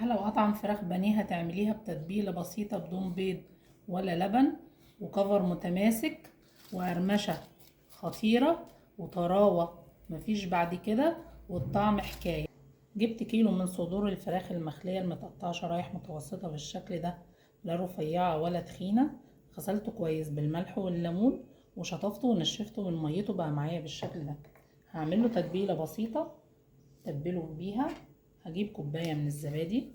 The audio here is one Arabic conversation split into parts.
سهلة وأطعم فراخ بانيه هتعمليها بتتبيلة بسيطة بدون بيض ولا لبن، وكفر متماسك، وقرمشة خطيرة، وطراوة مفيش بعد كده، والطعم حكاية. جبت كيلو من صدور الفراخ المخلية المتقطعة شرايح متوسطة بالشكل ده، لا رفيعة ولا تخينة. غسلته كويس بالملح والليمون وشطفته ونشفته من ميته، بقى معايا بالشكل ده. هعمله تتبيلة بسيطة تتبله بيها. هجيب كوباية من الزبادي،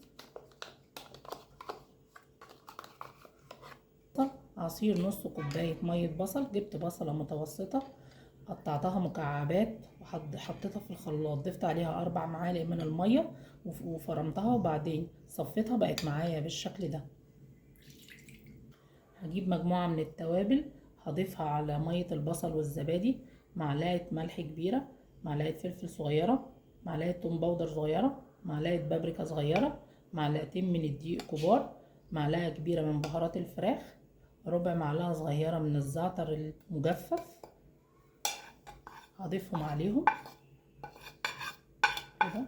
عصير نص كوباية مية بصل. جبت بصلة متوسطة قطعتها مكعبات وحطيتها في الخلاط، ضفت عليها 4 معالق من المية وفرمتها، وبعدين صفيتها بقت معايا بالشكل ده. هجيب مجموعة من التوابل هضيفها على مية البصل والزبادي. معلقة ملح كبيرة، معلقة فلفل صغيرة، معلقة توم باودر صغيرة، معلقة بابريكا صغيرة، معلقتين من الدقيق كبار، معلقة كبيرة من بهارات الفراخ، ربع معلقة صغيرة من الزعتر المجفف. هضيفهم عليهم كده.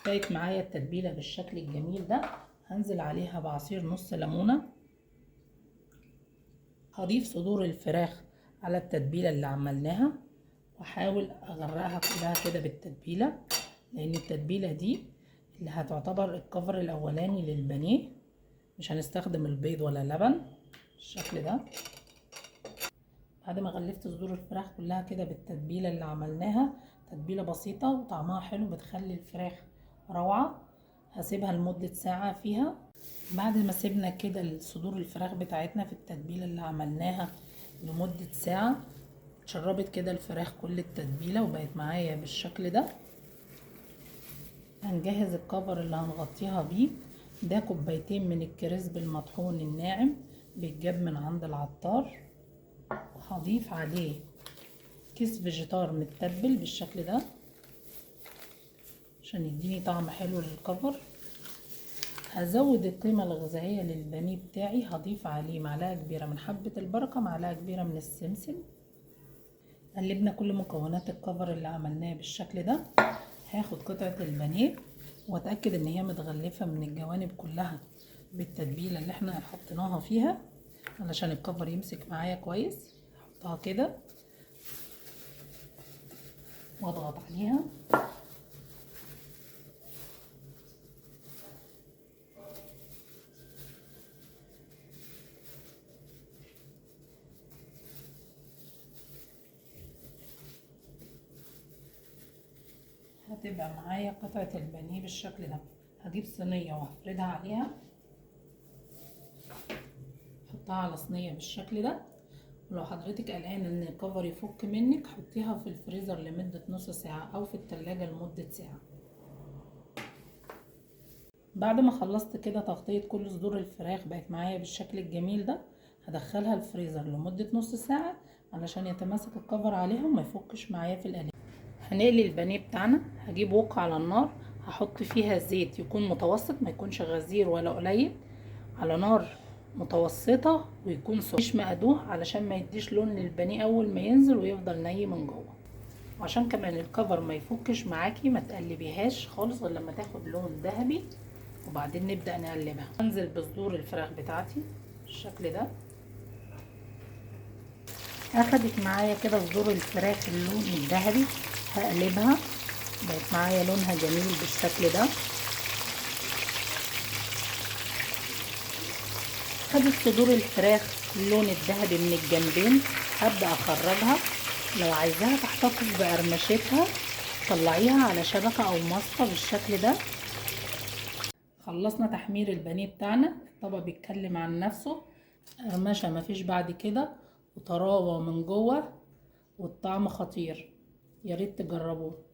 بقت معايا التتبيلة بالشكل الجميل ده. هنزل عليها بعصير نص ليمونة. هضيف صدور الفراخ على التتبيلة اللي عملناها، واحاول اغرقها كلها كده بالتتبيلة، لان التتبيلة دي اللي هتعتبر الكفر الاولاني للبانيه. مش هنستخدم البيض ولا لبن بالشكل ده. بعد ما غلفت صدور الفراخ كلها كده بالتتبيلة اللي عملناها، تتبيلة بسيطة وطعمها حلو بتخلي الفراخ روعة. هسيبها لمدة ساعة فيها. بعد ما سيبنا كده صدور الفراخ بتاعتنا في التتبيلة اللي عملناها لمدة ساعة، اتشربت كده الفراخ كل التتبيلة وبقت معايا بالشكل ده. هنجهز الكفر اللي هنغطيها بيه. ده كوبايتين من الكريسب المطحون الناعم، بيتجاب من عند العطار. هضيف عليه كيس فيجيتار متبل بالشكل ده عشان يديني طعم حلو للكفر. هزود القيمة الغذائية للبانيه بتاعي. هضيف عليه معلقة كبيرة من حبة البركة، معلقة كبيرة من السمسم. قلبنا كل مكونات الكفر اللي عملناه بالشكل ده. هاخد قطعة البانيه واتأكد ان هي متغلفة من الجوانب كلها بالتتبيلة اللي احنا حطيناها فيها علشان الكفر يمسك معايا كويس. احطها كده واضغط عليها. هتبقى معايا قطعة البانيه بالشكل ده. هجيب صينية وهفردها عليها، احطها على صينية بالشكل ده. ولو حضرتك قلقانة ان الكفر يفك منك، حطيها في الفريزر لمدة نص ساعة او في التلاجة لمدة ساعة. بعد ما خلصت كده تغطية كل صدور الفراخ بقت معايا بالشكل الجميل ده، هدخلها الفريزر لمدة نص ساعة علشان يتماسك الكفر عليها وما يفكش معايا في القلي. هنقلي البانيه بتاعنا. هجيب وك على النار، هحط فيها زيت يكون متوسط، ما يكونش غزير ولا قليل، على نار متوسطة، ويكون مش مقدوح علشان ما يديش لون للبانيه اول ما ينزل ويفضل ني من جوه. وعشان كمان الكفر ما يفكش معاكي، ما تقلبيهاش خالص غير لما تاخد لون ذهبي، وبعدين نبدأ نقلبها. انزل بصدور الفراخ بتاعتي بالشكل ده. اخدت معايا كده صدور الفراخ اللون الذهبي، هقلبها. بقت معايا لونها جميل بالشكل ده. خدت صدور الفراخ اللون الذهبي من الجنبين، هبدأ اخرجها. لو عايزاها تحتفظ بقرمشتها طلعيها على شبكة او مصفى بالشكل ده. خلصنا تحمير البانيه بتاعنا. الطبق بيتكلم عن نفسه، قرمشة مفيش بعد كده، وطراوة من جوه، والطعم خطير. ياريت تجربوه.